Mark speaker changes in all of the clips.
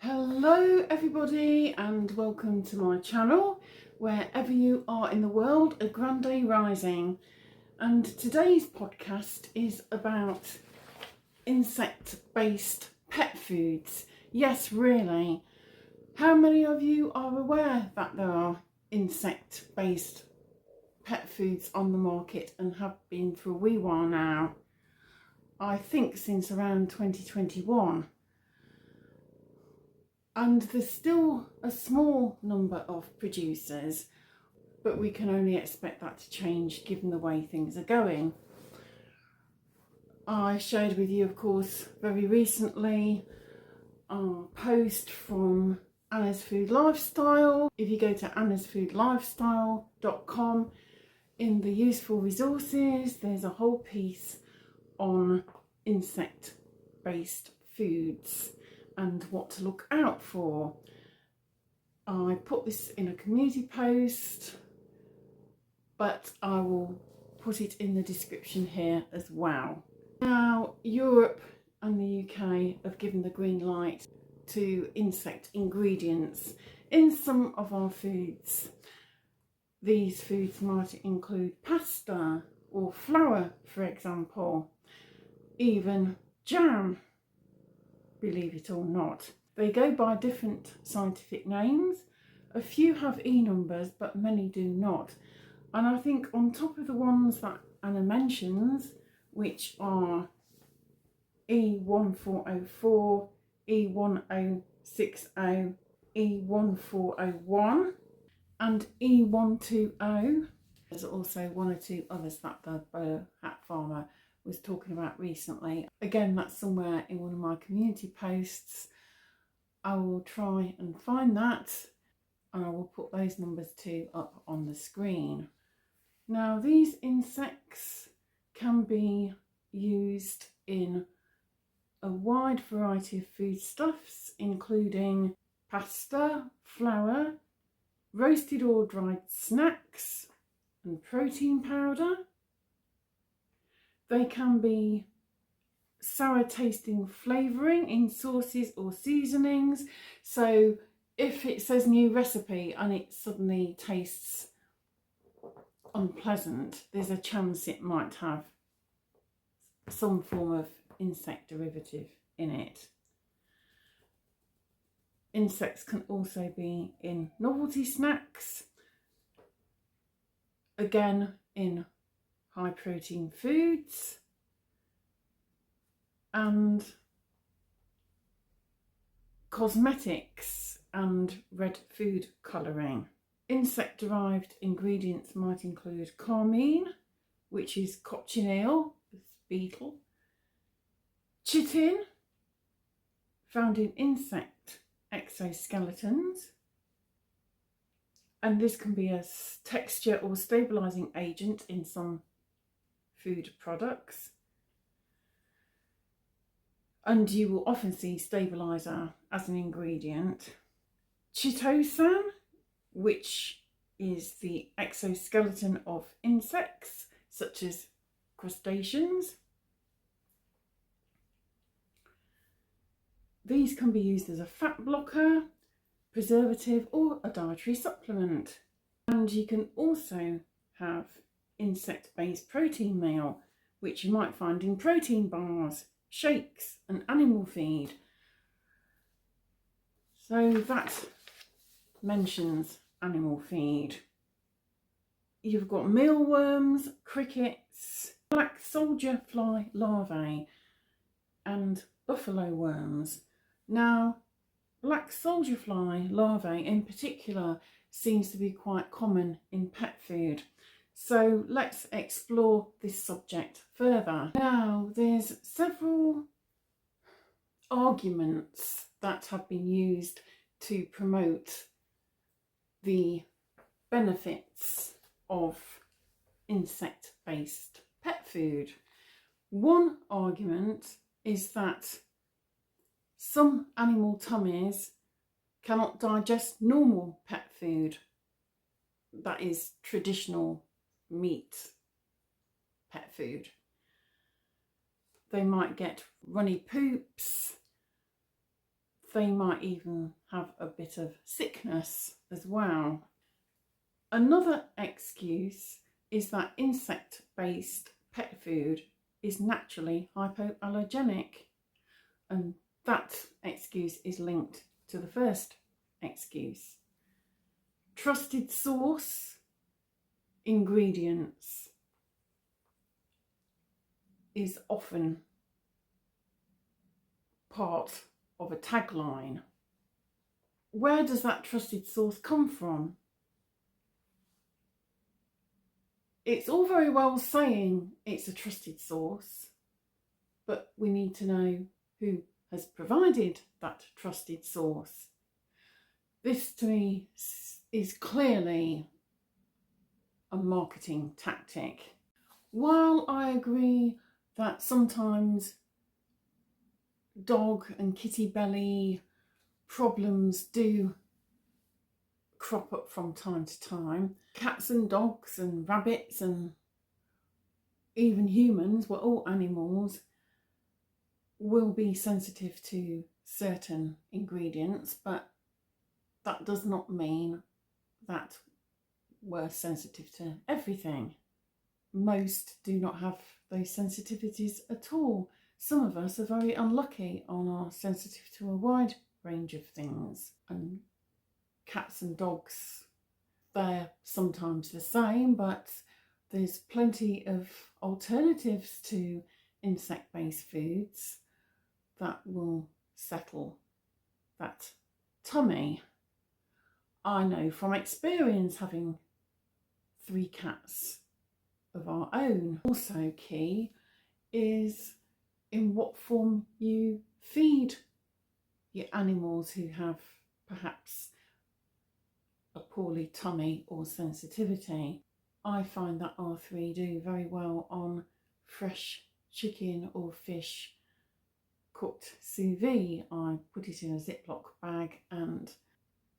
Speaker 1: Hello everybody and welcome to my channel, wherever you are in the world, a grand day rising. And today's podcast is about insect-based pet foods. Yes, really. How many of you are aware that there are insect-based pet foods on the market and have been for a wee while now? I think since around 2021. And there's still a small number of producers, but we can only expect that to change given the way things are going. I shared with you, of course, very recently a post from Anna's Food Lifestyle. If you go to annasfoodlifestyle.com, in the useful resources, there's a whole piece on insect-based foods and what to look out for. I put this in a community post, but I will put it in the description here as well. Now, Europe and the UK have given the green light to insect ingredients in some of our foods. These foods might include pasta or flour, for example, even jam, believe it or not. They go by different scientific names. A few have E numbers, but many do not. And I think on top of the ones that Anna mentions, which are E1404, E1060, E1401 and E120, there's also one or two others that the hat farmer was talking about recently. Again, that's somewhere in one of my community posts. I will try and find that and I will put those numbers too up on the screen. Now, these insects can be used in a wide variety of foodstuffs, including pasta, flour, roasted or dried snacks and protein powder. They can be sour tasting flavouring in sauces or seasonings. So if it says new recipe and it suddenly tastes unpleasant, there's a chance it might have some form of insect derivative in it. Insects can also be in novelty snacks, again in high protein foods, and cosmetics and red food colouring. Insect derived ingredients might include carmine, which is cochineal, beetle, chitin, found in insect exoskeletons, and this can be a texture or stabilising agent in some food products. And you will often see stabiliser as an ingredient. Chitosan, which is the exoskeleton of insects such as crustaceans. These can be used as a fat blocker, preservative or a dietary supplement. And you can also have insect-based protein meal, which you might find in protein bars, shakes and animal feed. So that mentions animal feed. You've got mealworms, crickets, black soldier fly larvae and buffalo worms. Now, black soldier fly larvae in particular seems to be quite common in pet food. So let's explore this subject further. Now, there's several arguments that have been used to promote the benefits of insect-based pet food. One argument is that some animal tummies cannot digest normal pet food, that is traditional meat pet food. They might get runny poops, They might even have a bit of sickness as well. Another excuse is that insect-based pet food is naturally hypoallergenic, and that excuse is linked to the first excuse. Trusted source ingredients is often part of a tagline. Where does that trusted source come from? It's all very well saying it's a trusted source, but we need to know who has provided that trusted source. This to me is clearly a marketing tactic. While I agree that sometimes dog and kitty belly problems do crop up from time to time, cats and dogs and rabbits and even humans, we're all animals, will be sensitive to certain ingredients, but that does not mean that we're sensitive to everything. Most do not have those sensitivities at all. Some of us are very unlucky and are sensitive to a wide range of things. And cats and dogs, they're sometimes the same, but there's plenty of alternatives to insect-based foods that will settle that tummy. I know from experience, having 3 cats of our own. Also key is in what form you feed your animals who have perhaps a poorly tummy or sensitivity. I find that our 3 do very well on fresh chicken or fish cooked sous vide. I put it in a Ziploc bag and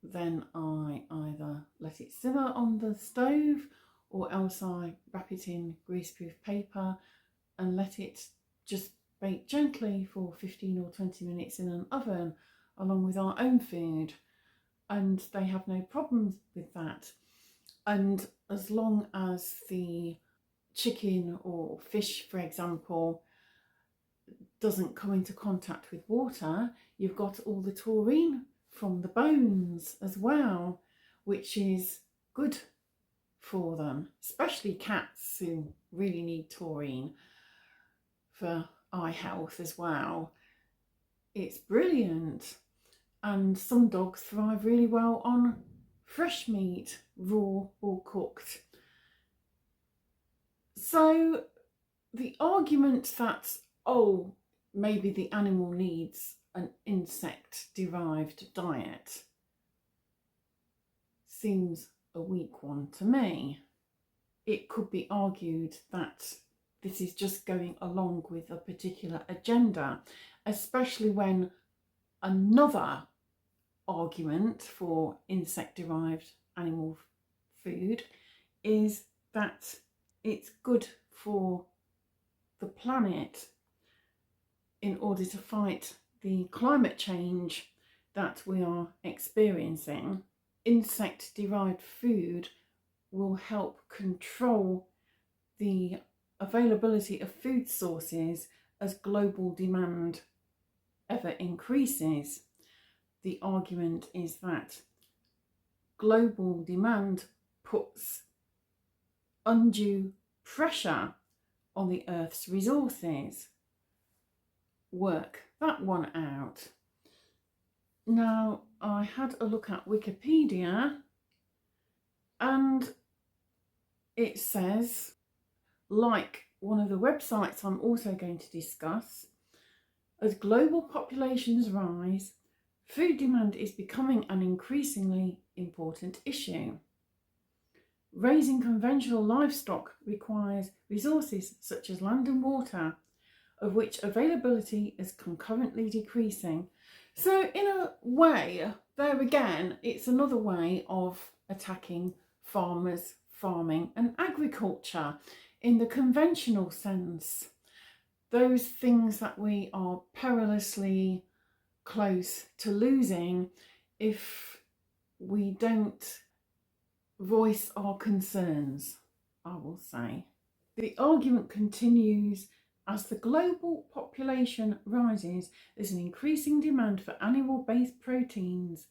Speaker 1: then I either let it simmer on the stove or else I wrap it in greaseproof paper and let it just bake gently for 15 or 20 minutes in an oven along with our own food, and they have no problems with that. And as long as the chicken or fish, for example, doesn't come into contact with water, you've got all the taurine from the bones as well, which is good for them, especially cats who really need taurine for eye health as well. It's brilliant. And some dogs thrive really well on fresh meat, raw or cooked. So the argument that, oh, maybe the animal needs an insect-derived diet seems a weak one to me. It could be argued that this is just going along with a particular agenda, especially when another argument for insect-derived animal food is that it's good for the planet in order to fight the climate change that we are experiencing. Insect-derived food will help control the availability of food sources as global demand ever increases. The argument is that global demand puts undue pressure on the Earth's resources. Work that one out. Now, I had a look at Wikipedia and it says, like one of the websites I'm also going to discuss, as global populations rise, food demand is becoming an increasingly important issue. Raising conventional livestock requires resources such as land and water, of which availability is concurrently decreasing. So in a way, there again, it's another way of attacking farmers, farming and agriculture in the conventional sense. Those things that we are perilously close to losing if we don't voice our concerns, I will say. The argument continues. As the global population rises, there's an increasing demand for animal-based proteins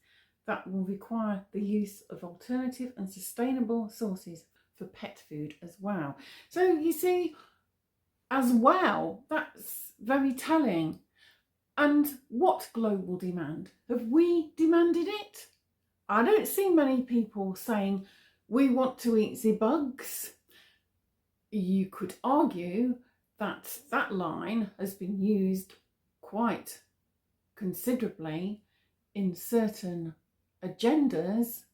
Speaker 1: that will require the use of alternative and sustainable sources for pet food as well. So you see, as well, that's very telling. And what global demand? Have we demanded it? I don't see many people saying, we want to eat the bugs. You could argue that that line has been used quite considerably in certain agendas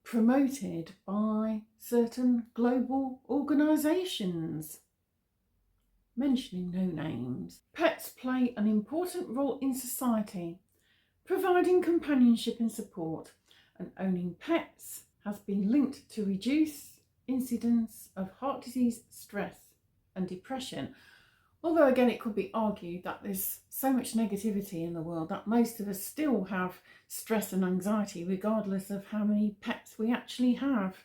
Speaker 1: promoted by certain global organisations. Mentioning no names. Pets play an important role in society, providing companionship and support, and owning pets has been linked to reduce incidence of heart disease, stress and depression. Although again, it could be argued that there's so much negativity in the world that most of us still have stress and anxiety regardless of how many pets we actually have.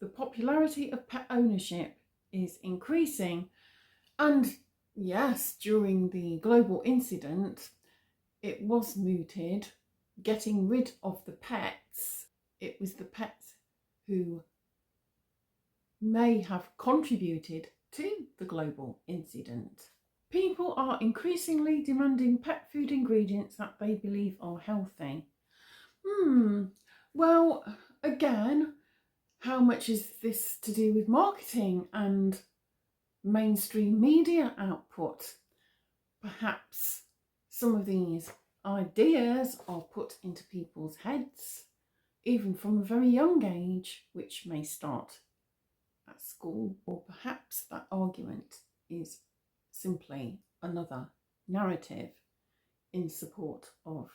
Speaker 1: The popularity of pet ownership is increasing, and yes, during the global incident it was mooted, getting rid of the pets. It was the pets who may have contributed to the global incident. People are increasingly demanding pet food ingredients that they believe are healthy. Well, again, how much is this to do with marketing and mainstream media output? Perhaps some of these ideas are put into people's heads, even from a very young age, which may start at school, or perhaps that argument is simply another narrative in support of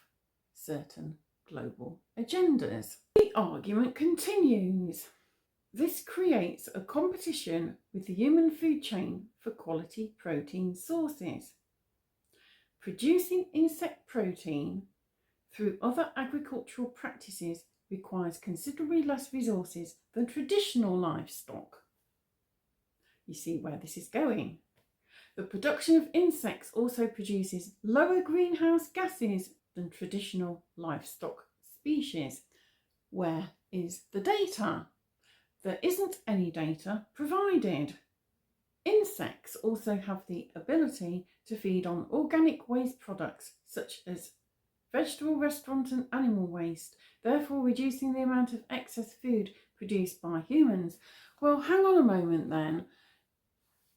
Speaker 1: certain global agendas. The argument continues. This creates a competition with the human food chain for quality protein sources. Producing insect protein through other agricultural practices requires considerably less resources than traditional livestock. You see where this is going. The production of insects also produces lower greenhouse gases than traditional livestock species. Where is the data? There isn't any data provided. Insects also have the ability to feed on organic waste products such as vegetable, restaurant and animal waste, therefore reducing the amount of excess food produced by humans. Well, hang on a moment then.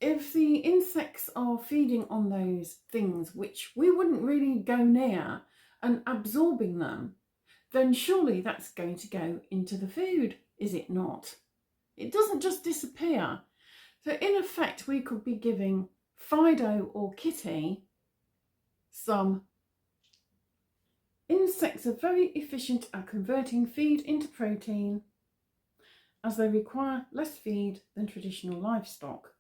Speaker 1: If the insects are feeding on those things which we wouldn't really go near and absorbing them, then surely that's going to go into the food, is it not? It doesn't just disappear. So in effect, we could be giving Fido or Kitty some. Insects are very efficient at converting feed into protein, as they require less feed than traditional livestock.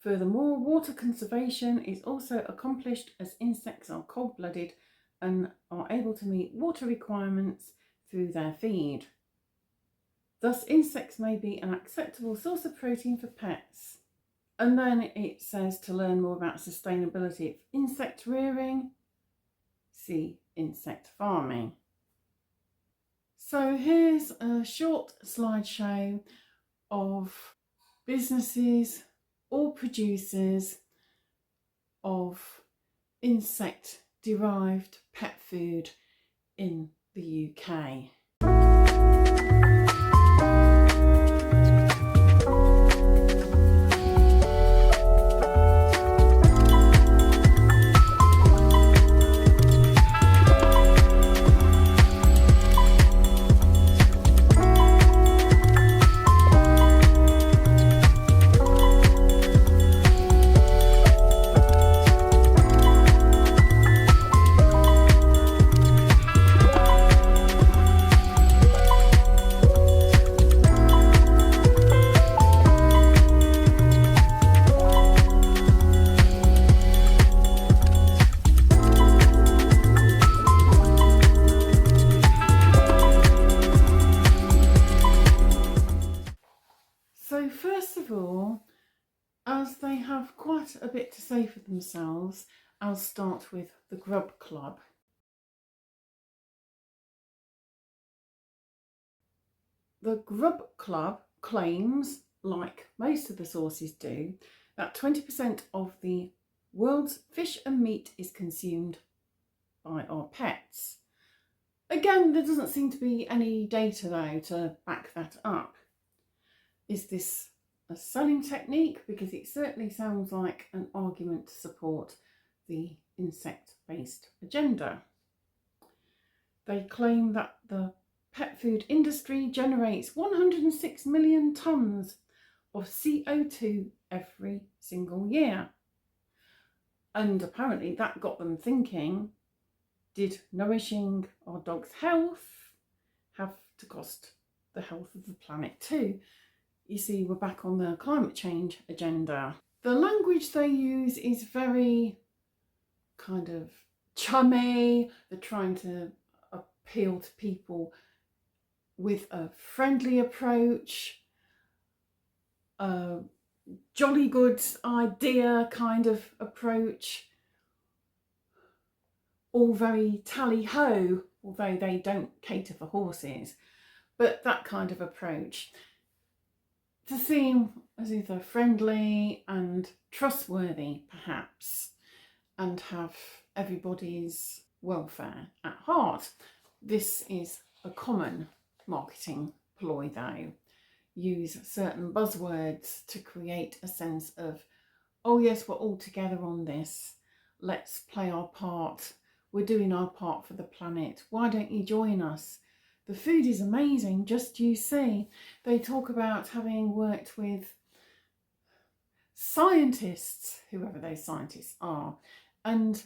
Speaker 1: Furthermore, water conservation is also accomplished as insects are cold-blooded and are able to meet water requirements through their feed. Thus, insects may be an acceptable source of protein for pets. And then it says to learn more about sustainability of insect rearing, see insect farming. So here's a short slideshow of businesses or producers of insect-derived pet food in the UK. had a bit to say for themselves. I'll start with the Grub Club. The Grub Club claims, like most of the sources do, that 20% of the world's fish and meat is consumed by our pets. Again, there doesn't seem to be any data though to back that up. Is this a selling technique? Because it certainly sounds like an argument to support the insect-based agenda. They claim that the pet food industry generates 106 million tonnes of CO2 every single year. And apparently that got them thinking, did nourishing our dog's health have to cost the health of the planet too? You see, we're back on the climate change agenda. The language they use is very kind of chummy. They're trying to appeal to people with a friendly approach, a jolly good idea kind of approach, all very tally-ho, although they don't cater for horses, but that kind of approach. To seem as if they're friendly and trustworthy, perhaps, and have everybody's welfare at heart. This is a common marketing ploy though. Use certain buzzwords to create a sense of, oh yes, we're all together on this, let's play our part, we're doing our part for the planet, why don't you join us? The food is amazing, just you see. They talk about having worked with scientists, whoever those scientists are, and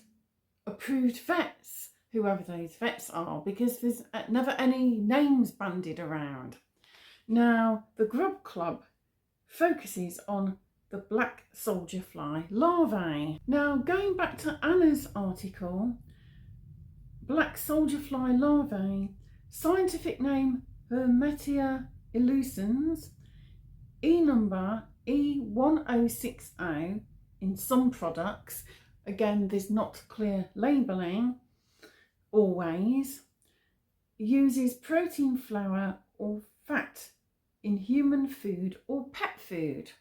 Speaker 1: approved vets, whoever those vets are, because there's never any names bandied around. Now, the Grub Club focuses on the black soldier fly larvae. Now, going back to Anna's article, black soldier fly larvae, scientific name Hermetia illucens, E number E1060 in some products. Again, there's not clear labelling always. Uses protein, flour or fat in human food or pet food.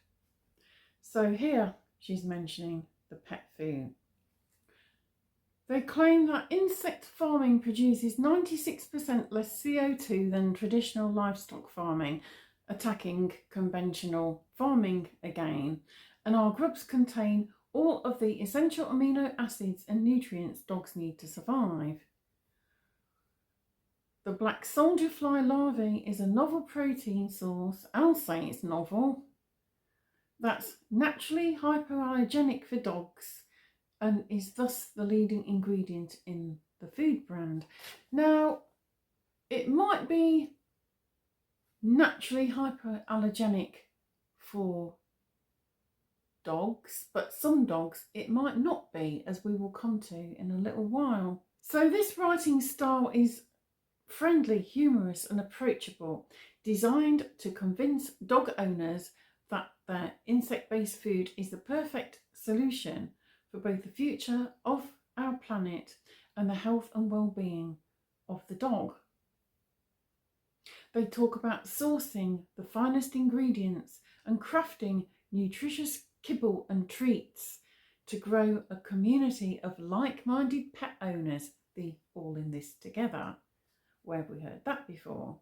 Speaker 1: So here she's mentioning the pet food. They claim that insect farming produces 96% less CO2 than traditional livestock farming, attacking conventional farming again. And our grubs contain all of the essential amino acids and nutrients dogs need to survive. The black soldier fly larvae is a novel protein source, I'll say it's novel, that's naturally hypoallergenic for dogs and is thus the leading ingredient in the food brand. Now, it might be naturally hypoallergenic for dogs, but some dogs it might not be, as we will come to in a little while. So this writing style is friendly, humorous and approachable, designed to convince dog owners that their insect-based food is the perfect solution for both the future of our planet and the health and well-being of the dog. They talk about sourcing the finest ingredients and crafting nutritious kibble and treats to grow a community of like-minded pet owners, the all in this together. Where have we heard that before?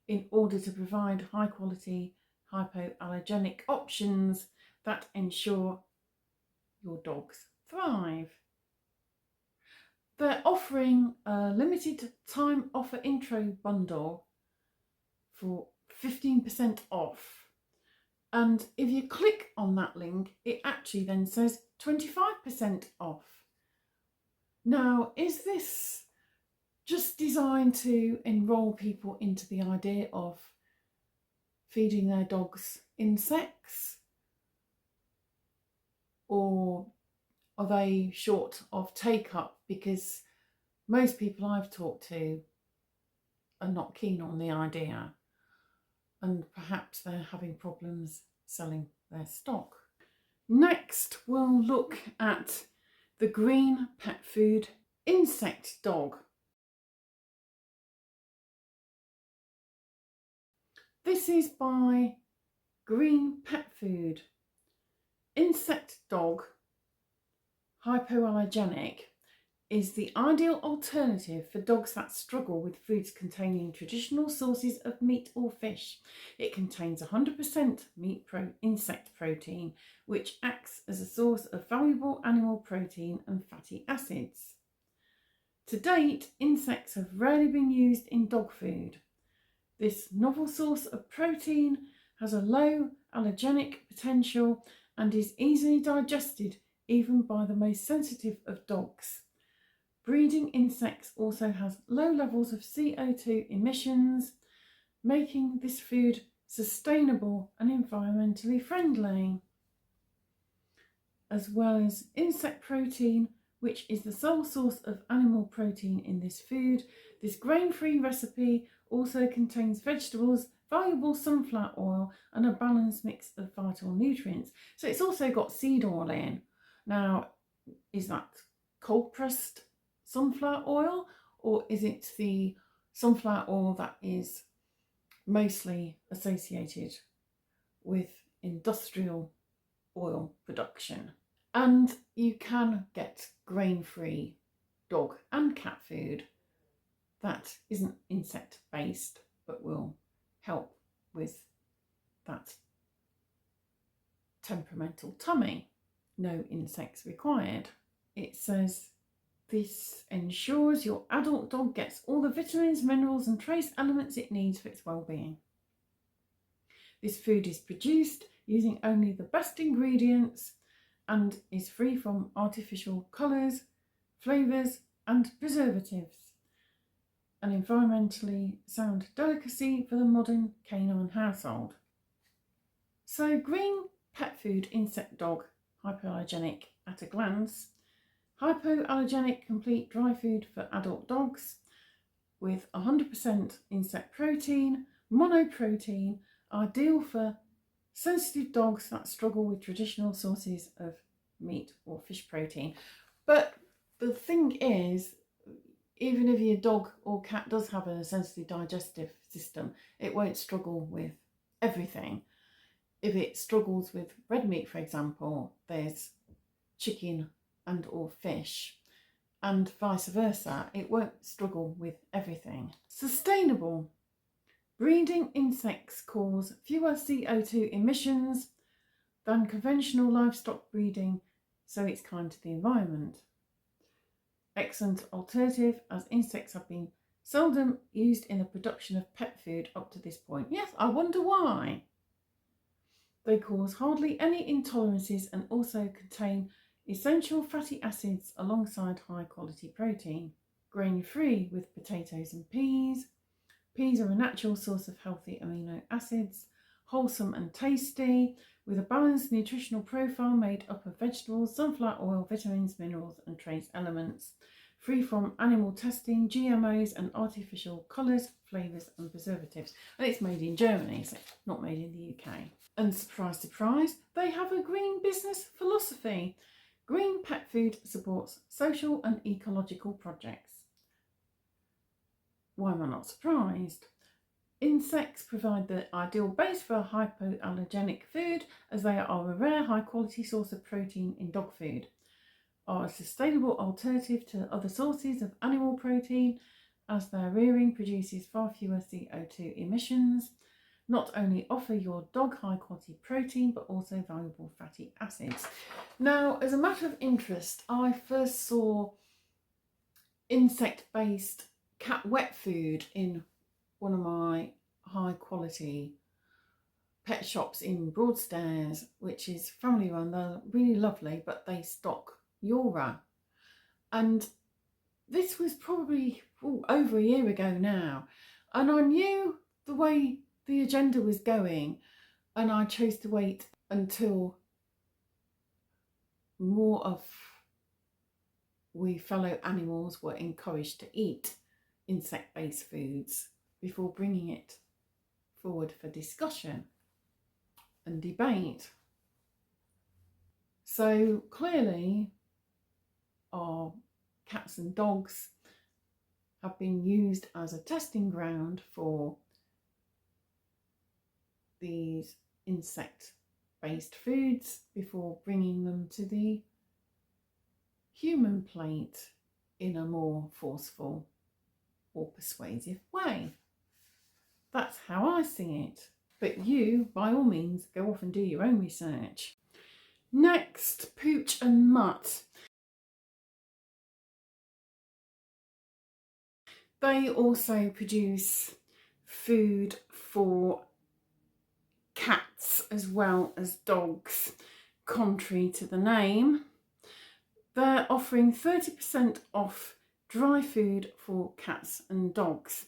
Speaker 1: In order to provide high quality hypoallergenic options that ensure your dogs thrive. They're offering a limited time offer intro bundle for 15% off. And if you click on that link, it actually then says 25% off. Now, is this just designed to enroll people into the idea of feeding their dogs insects? Or are they short of take-up? Because most people I've talked to are not keen on the idea, and perhaps they're having problems selling their stock. Next, we'll look at the green pet food insect dog. This is by Green Pet Food. Insect dog, hypoallergenic, is the ideal alternative for dogs that struggle with foods containing traditional sources of meat or fish. It contains 100% insect protein, which acts as a source of valuable animal protein and fatty acids. To date, insects have rarely been used in dog food. This novel source of protein has a low allergenic potential and is easily digested even by the most sensitive of dogs. Breeding insects also has low levels of CO2 emissions, making this food sustainable and environmentally friendly. As well as insect protein, which is the sole source of animal protein in this food, this grain-free recipe also contains vegetables, valuable sunflower oil and a balanced mix of vital nutrients. So it's also got seed oil in. Now, is that cold pressed sunflower oil, or is it the sunflower oil that is mostly associated with industrial oil production? And you can get grain-free dog and cat food that isn't insect based but will help with that temperamental tummy. No insects required. It says this ensures your adult dog gets all the vitamins, minerals and trace elements it needs for its well-being. This food is produced using only the best ingredients and is free from artificial colours, flavours and preservatives. An environmentally sound delicacy for the modern canine household. So green pet food insect dog, hypoallergenic at a glance. Hypoallergenic complete dry food for adult dogs with 100% insect protein, monoprotein, ideal for sensitive dogs that struggle with traditional sources of meat or fish protein. But the thing is, even if your dog or cat does have a sensitive digestive system, it won't struggle with everything. If it struggles with red meat, for example, there's chicken and or fish, and vice versa. It won't struggle with everything. Sustainable. Breeding insects cause fewer CO2 emissions than conventional livestock breeding, so it's kind to the environment. Excellent alternative, as insects have been seldom used in the production of pet food up to this point. Yes, I wonder why. They cause hardly any intolerances and also contain essential fatty acids alongside high quality protein. Grain-free with potatoes and peas. Peas are a natural source of healthy amino acids, wholesome and tasty, with a balanced nutritional profile made up of vegetables, sunflower oil, vitamins, minerals and trace elements, free from animal testing, GMOs and artificial colours, flavours and preservatives. And it's made in Germany, so it's not made in the UK. And surprise, surprise, they have a green business philosophy. Green pet food supports social and ecological projects. Why am I not surprised? Insects provide the ideal base for hypoallergenic food, as they are a rare high quality source of protein in dog food, are a sustainable alternative to other sources of animal protein, as their rearing produces far fewer CO2 emissions, not only offer your dog high quality protein but also valuable fatty acids. Now, as a matter of interest, I first saw insect based cat wet food in one of my high quality pet shops in Broadstairs, which is family run. They're really lovely, but they stock Eura. And this was probably over a year ago now. And I knew the way the agenda was going, and I chose to wait until more of we fellow animals were encouraged to eat insect-based foods before bringing it forward for discussion and debate. So clearly our cats and dogs have been used as a testing ground for these insect-based foods before bringing them to the human plate in a more forceful or persuasive way. That's how I see it. But you, by all means, go off and do your own research. Next, pooch and mutt. They also produce food for cats as well as dogs, contrary to the name. They're offering 30% off dry food for cats and dogs.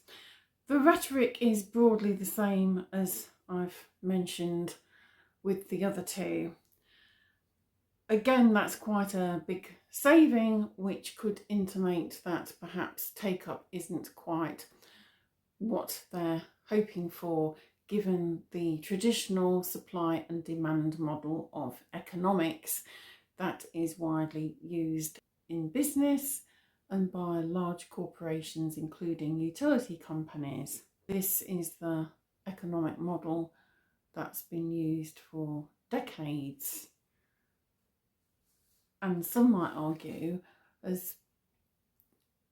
Speaker 1: The rhetoric is broadly the same as I've mentioned with the other two. Again, that's quite a big saving, which could intimate that perhaps take-up isn't quite what they're hoping for, given the traditional supply and demand model of economics that is widely used in business and by large corporations, including utility companies. This is the economic model that's been used for decades, and some might argue as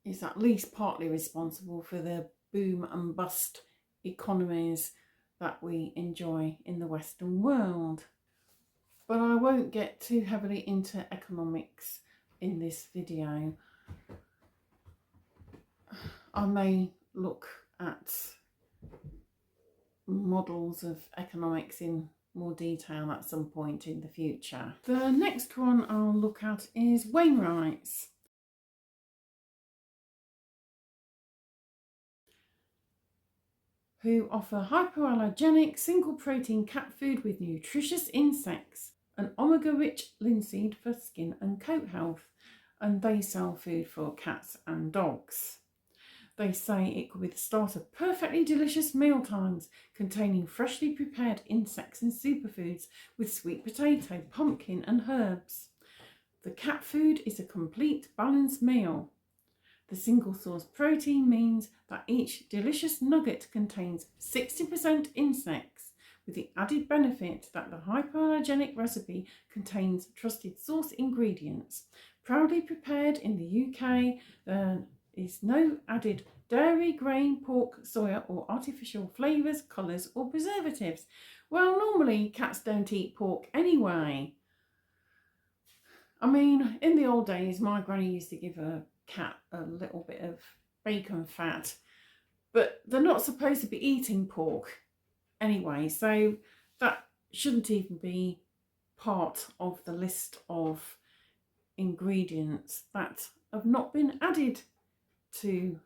Speaker 1: is at least partly responsible for the boom and bust economies that we enjoy in the Western world. But I won't get too heavily into economics in this video. I may look at models of economics in more detail at some point in the future. The next one I'll look at is Wainwright's. Who offer hypoallergenic single protein cat food with nutritious insects and omega-rich linseed for skin and coat health, and they sell food for cats and dogs. They say it could be the start of perfectly delicious mealtimes containing freshly prepared insects and superfoods with sweet potato, pumpkin and herbs. The cat food is a complete balanced meal. The single source protein means that each delicious nugget contains 60% insects, with the added benefit that the hypoallergenic recipe contains trusted source ingredients. Proudly prepared in the UK, there is no added dairy, grain, pork, soya or artificial flavours, colours or preservatives. Well, normally cats don't eat pork anyway. I mean, in the old days, my granny used to give her cat a little bit of bacon fat, but they're not supposed to be eating pork anyway, so that shouldn't even be part of the list of ingredients that have not been added to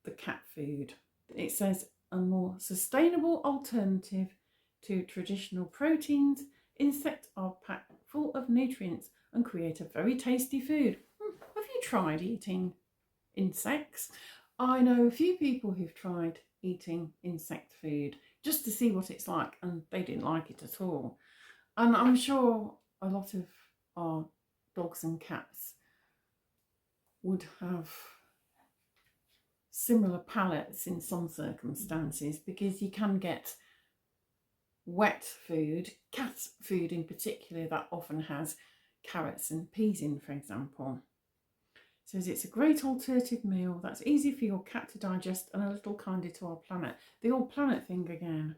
Speaker 1: the cat food. It says a more sustainable alternative to traditional proteins. Insects are packed full of nutrients and create a very tasty food. Have you tried eating insects? I know a few people who've tried eating insect food just to see what it's like, and they didn't like it at all. And I'm sure a lot of our dogs and cats would have similar palates in some circumstances, because you can get wet food, cat food in particular, that often has carrots and peas in, for example. It says it's a great alternative meal that's easy for your cat to digest and a little kinder to our planet. The old planet thing again.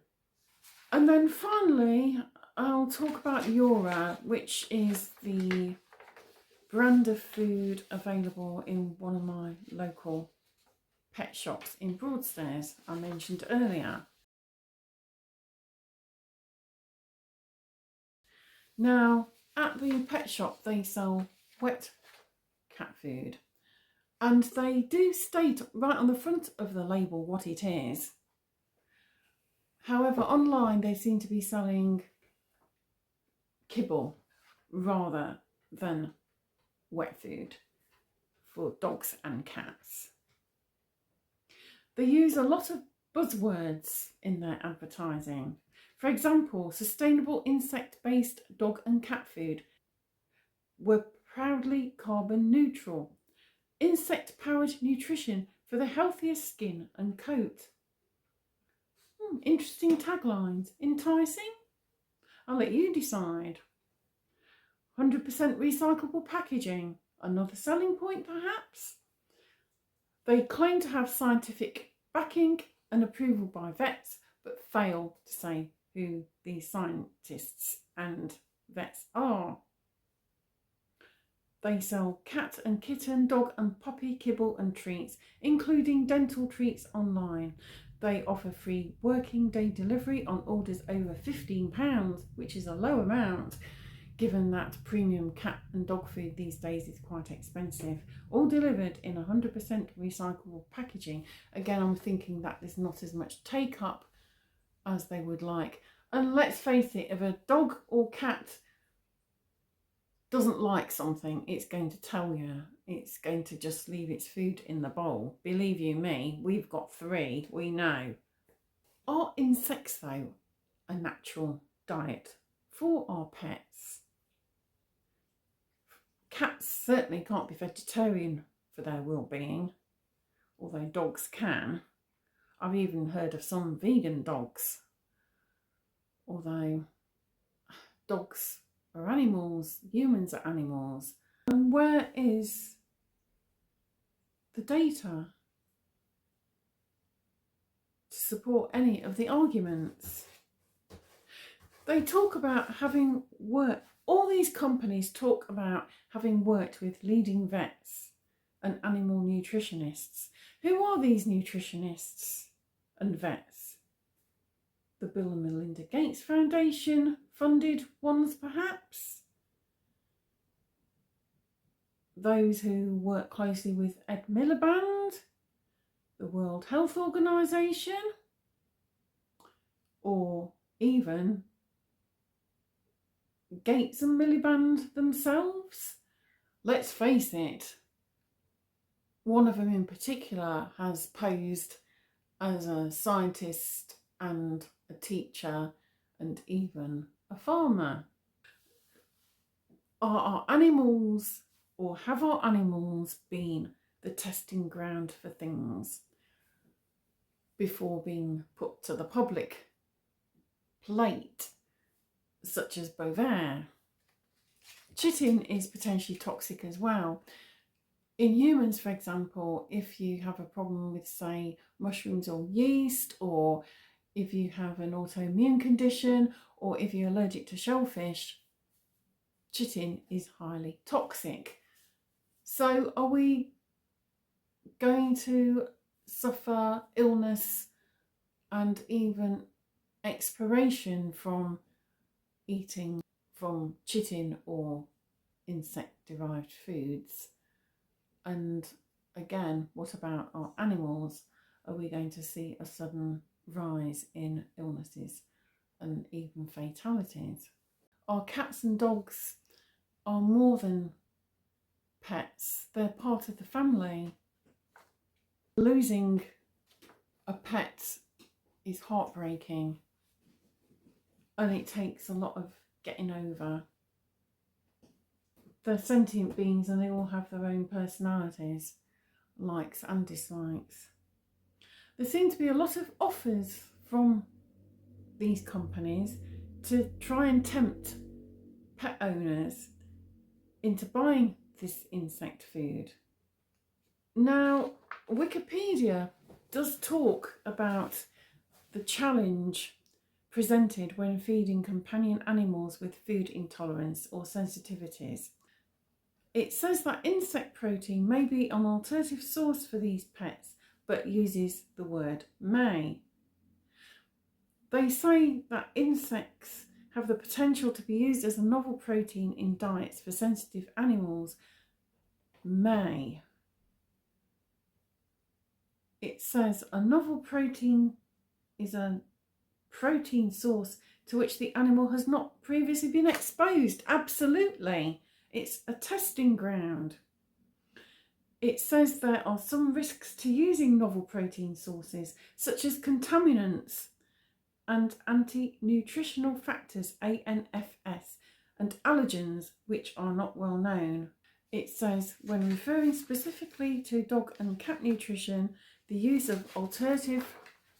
Speaker 1: And then finally, I'll talk about Yura, which is the brand of food available in one of my local pet shops in Broadstairs I mentioned earlier. Now, at the pet shop they sell wet cat food, and they do state right on the front of the label what it is. However, online they seem to be selling kibble rather than wet food for dogs and cats. They use a lot of buzzwords in their advertising. For example, sustainable insect-based dog and cat food. We're proudly carbon neutral. Insect-powered nutrition for the healthiest skin and coat. Interesting taglines. Enticing? I'll let you decide. 100% recyclable packaging. Another selling point, perhaps? They claim to have scientific backing and approval by vets, but fail to say who these scientists and vets are. They sell cat and kitten, dog and puppy kibble and treats, including dental treats online. They offer free working day delivery on orders over £15, which is a low amount, given that premium cat and dog food these days is quite expensive. All delivered in 100% recyclable packaging. Again, I'm thinking that there's not as much take up as they would like. And let's face it, if a dog or cat doesn't like something, it's going to tell you. It's going to just leave its food in the bowl. Believe you me, we've got 3, we know. Are insects, though, a natural diet for our pets? Cats certainly can't be vegetarian for their well-being, although dogs can. I've even heard of some vegan dogs, although dogs are animals, humans are animals. And where is the data to support any of the arguments? They talk about having worked, all these companies talk about having worked with leading vets and animal nutritionists. Who are these nutritionists and vets? The Bill and Melinda Gates Foundation funded ones, perhaps? Those who work closely with Ed Miliband, the World Health Organization, or even Gates and Miliband themselves? Let's face it, one of them in particular has posed as a scientist and a teacher and even a farmer. Are our animals, or have our animals been the testing ground for things before being put to the public plate, such as Bovaer? Chitin is potentially toxic as well. In humans, for example, if you have a problem with, say, mushrooms or yeast, or if you have an autoimmune condition, or if you're allergic to shellfish, chitin is highly toxic. So are we going to suffer illness and even expiration from eating from chitin or insect-derived foods? And again, what about our animals? Are we going to see a sudden rise in illnesses and even fatalities? Our cats and dogs are more than pets, they're part of the family. Losing a pet is heartbreaking, and it takes a lot of getting over. They're sentient beings and they all have their own personalities, likes and dislikes. There seem to be a lot of offers from these companies to try and tempt pet owners into buying this insect food. Now, Wikipedia does talk about the challenge presented when feeding companion animals with food intolerance or sensitivities. It says that insect protein may be an alternative source for these pets, but uses the word may. They say that insects have the potential to be used as a novel protein in diets for sensitive animals. May. It says a novel protein is a protein source to which the animal has not previously been exposed. Absolutely. It's a testing ground. It says there are some risks to using novel protein sources, such as contaminants and anti-nutritional factors, ANFS, and allergens which are not well known. It says, when referring specifically to dog and cat nutrition, the use of alternative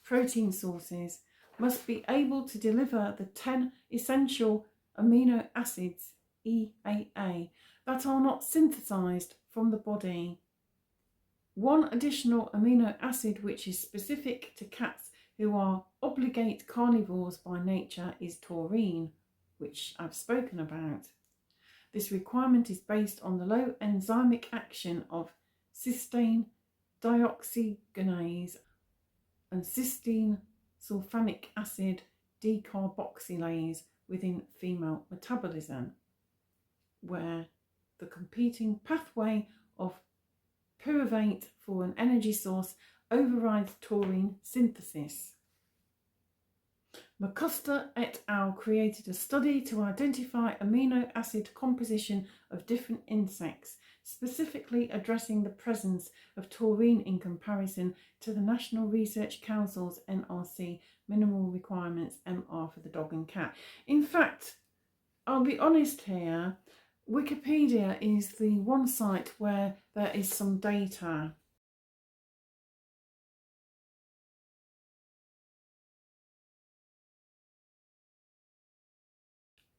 Speaker 1: protein sources must be able to deliver the 10 essential amino acids, EAA, that are not synthesized from the body. One additional amino acid which is specific to cats who are obligate carnivores by nature is taurine, which I've spoken about. This requirement is based on the low enzymic action of cysteine dioxygenase and cysteine sulfonic acid decarboxylase within female metabolism, where the competing pathway of pyruvate for an energy source overrides taurine synthesis. McCusker et al. Created a study to identify amino acid composition of different insects, specifically addressing the presence of taurine in comparison to the National Research Council's NRC minimal requirements MR for the dog and cat. In fact, I'll be honest here, Wikipedia is the one site where there is some data.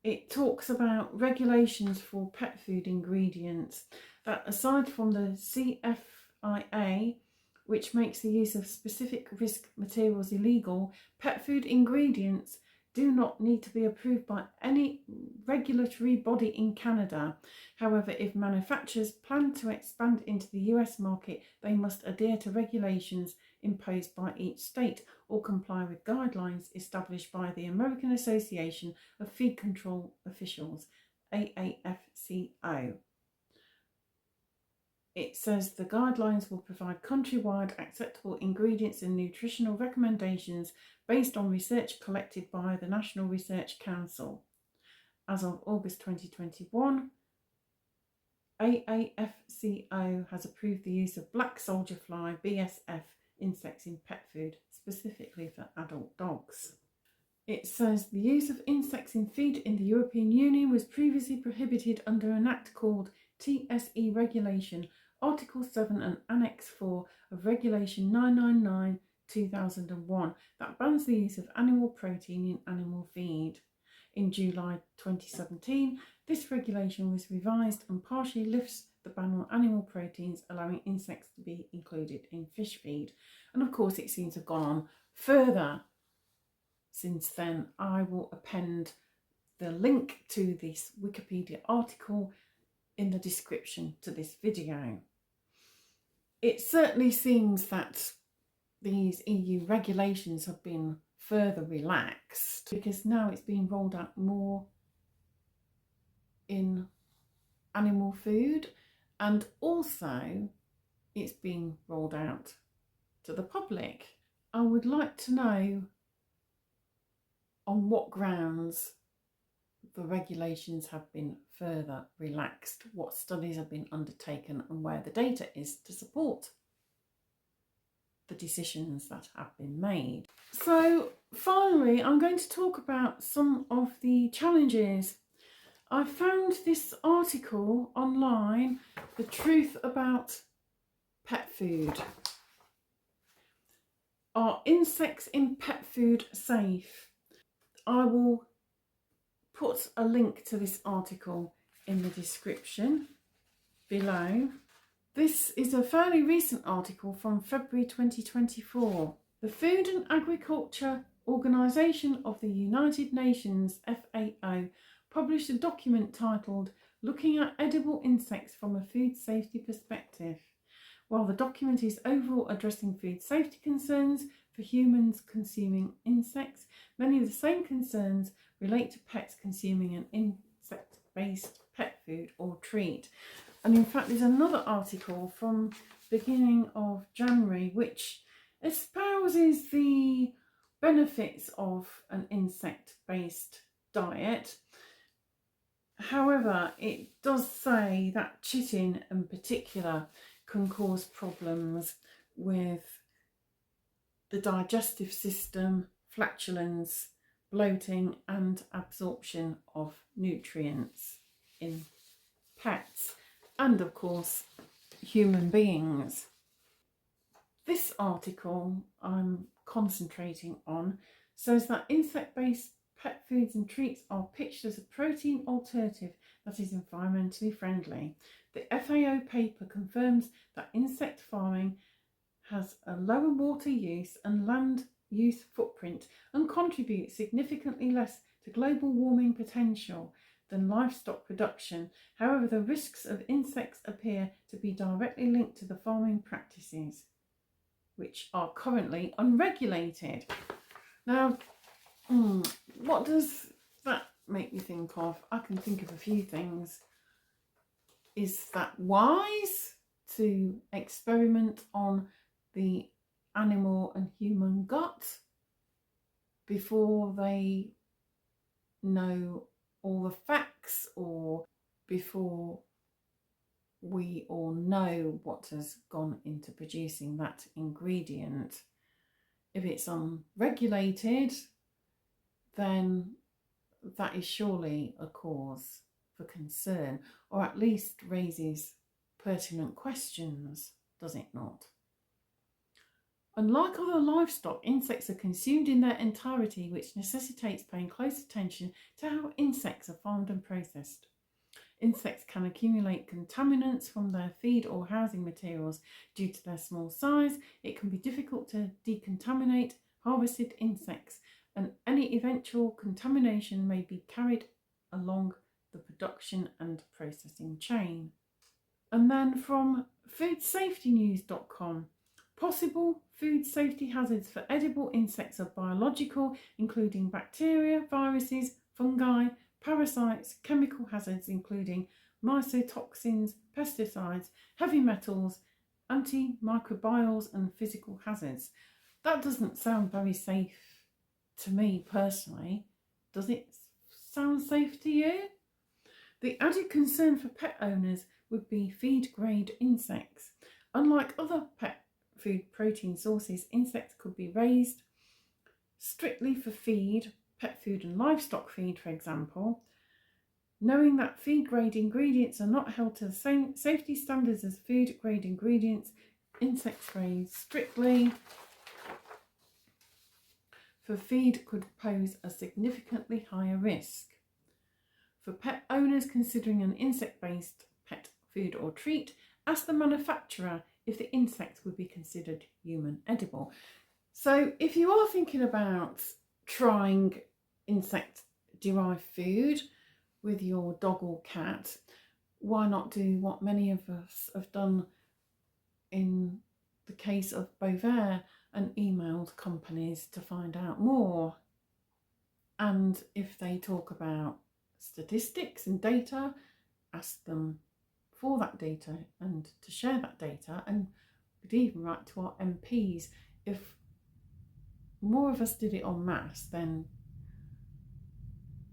Speaker 1: It talks about regulations for pet food ingredients, that aside from the CFIA, which makes the use of specific risk materials illegal, pet food ingredients do not need to be approved by any regulatory body in Canada. However, if manufacturers plan to expand into the US market, they must adhere to regulations imposed by each state or comply with guidelines established by the American Association of Feed Control Officials, AAFCO. It says the guidelines will provide countrywide acceptable ingredients and nutritional recommendations based on research collected by the National Research Council. As of August 2021, AAFCO has approved the use of black soldier fly, BSF, insects in pet food, specifically for adult dogs. It says the use of insects in feed in the European Union was previously prohibited under an act called TSE Regulation, Article 7 and Annex 4 of Regulation 999/2001 that bans the use of animal protein in animal feed. In July 2017, this regulation was revised and partially lifts the ban on animal proteins, allowing insects to be included in fish feed. And of course, it seems to have gone on further since then. I will append the link to this Wikipedia article in the description to this video. It certainly seems that these EU regulations have been further relaxed because now it's being rolled out more in animal food, and also it's being rolled out to the public. I would like to know on what grounds the regulations have been further relaxed, what studies have been undertaken, and where the data is to support the decisions that have been made. So finally, I'm going to talk about some of the challenges. I found this article online, The Truth About Pet Food. Are insects in pet food safe? I will put a link to this article in the description below. This is a fairly recent article from February 2024. The Food and Agriculture Organization of the United Nations, FAO, published a document titled Looking at Edible Insects from a Food Safety Perspective. While the document is overall addressing food safety concerns for humans consuming insects, many of the same concerns relate to pets consuming an insect-based pet food or treat. And in fact, there's another article from beginning of January which espouses the benefits of an insect-based diet. However, it does say that chitin in particular can cause problems with the digestive system, flatulence, bloating and absorption of nutrients in pets and of course human beings. This article I'm concentrating on says that insect-based pet foods and treats are pitched as a protein alternative that is environmentally friendly. The FAO paper confirms that insect farming has a lower water use and land use footprint and contributes significantly less to global warming potential than livestock production. However, the risks of insects appear to be directly linked to the farming practices, which are currently unregulated. Now, what does that make me think of? I can think of a few things. Is that wise to experiment on the animal and human gut before they know all the facts, or before we all know what has gone into producing that ingredient? If it's unregulated, then that is surely a cause for concern, or at least raises pertinent questions, does it not? Unlike other livestock, insects are consumed in their entirety, which necessitates paying close attention to how insects are farmed and processed. Insects can accumulate contaminants from their feed or housing materials. Due to their small size, it can be difficult to decontaminate harvested insects, and any eventual contamination may be carried along the production and processing chain. And then from foodsafetynews.com, possible food safety hazards for edible insects are biological, including bacteria, viruses, fungi, parasites, chemical hazards including mycotoxins, pesticides, heavy metals, antimicrobials and physical hazards. That doesn't sound very safe to me personally. Does it sound safe to you? The added concern for pet owners would be feed-grade insects. Unlike other pet food protein sources, insects could be raised strictly for feed, pet food and livestock feed, for example. Knowing that feed-grade ingredients are not held to the same safety standards as food-grade ingredients, insects raised strictly for feed could pose a significantly higher risk. For pet owners considering an insect-based pet food or treat, ask the manufacturer if the insects would be considered human edible. So if you are thinking about trying insect-derived food with your dog or cat, why not do what many of us have done in the case of Bovaer and emailed companies to find out more? And if they talk about statistics and data, ask them for that data and to share that data, and could even write to our MPs. If more of us did it en masse, then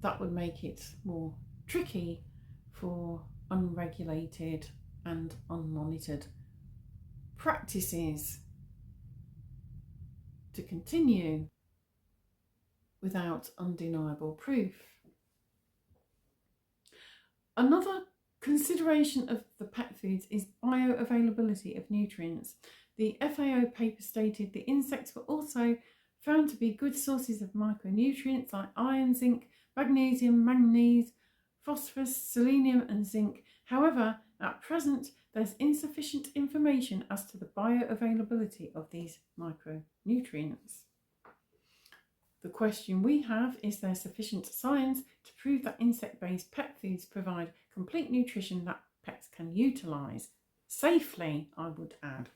Speaker 1: that would make it more tricky for unregulated and unmonitored practices to continue without undeniable proof. Another consideration of the pet foods is bioavailability of nutrients. The FAO paper stated the insects were also found to be good sources of micronutrients like iron, zinc, magnesium, manganese, phosphorus, selenium and zinc. However, at present, there's insufficient information as to the bioavailability of these micronutrients. The question we have, is there sufficient science to prove that insect-based pet foods provide complete nutrition that pets can utilise safely, I would add.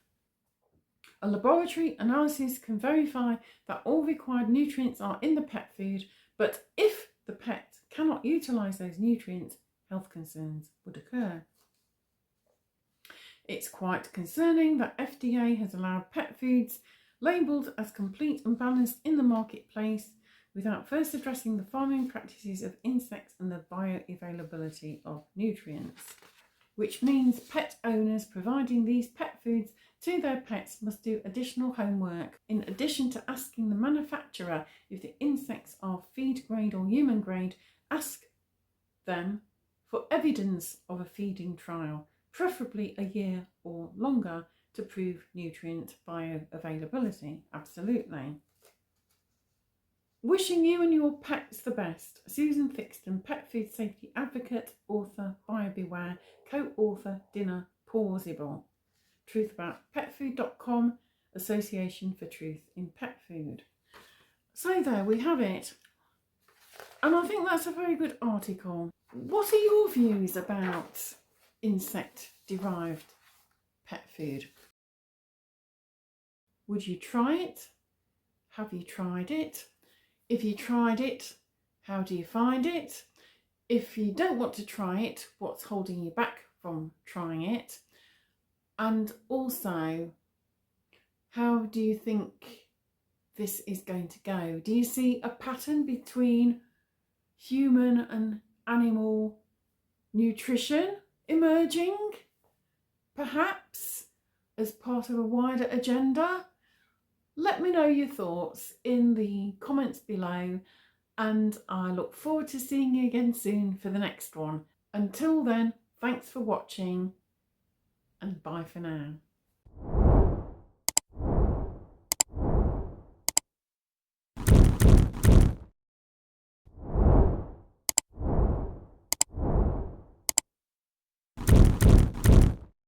Speaker 1: A laboratory analysis can verify that all required nutrients are in the pet food, but if the pet cannot utilise those nutrients, health concerns would occur. It's quite concerning that FDA has allowed pet foods labelled as complete and balanced in the marketplace without first addressing the farming practices of insects and the bioavailability of nutrients, which means pet owners providing these pet foods to their pets must do additional homework. In addition to asking the manufacturer if the insects are feed grade or human grade, ask them for evidence of a feeding trial, preferably a year or longer, to prove nutrient bioavailability. Absolutely. Wishing you and your pets the best. Susan Thixton, pet food safety advocate, author, buyer beware, co-author, Dinner Plausible. Truthaboutpetfood.com, Association for Truth in Pet Food. So there we have it. And I think that's a very good article. What are your views about insect-derived pet food? Would you try it? Have you tried it? If you tried it, how do you find it? If you don't want to try it, what's holding you back from trying it? And also, how do you think this is going to go? Do you see a pattern between human and animal nutrition emerging, perhaps as part of a wider agenda? Let me know your thoughts in the comments below, and I look forward to seeing you again soon for the next one. Until then, thanks for watching and bye for now.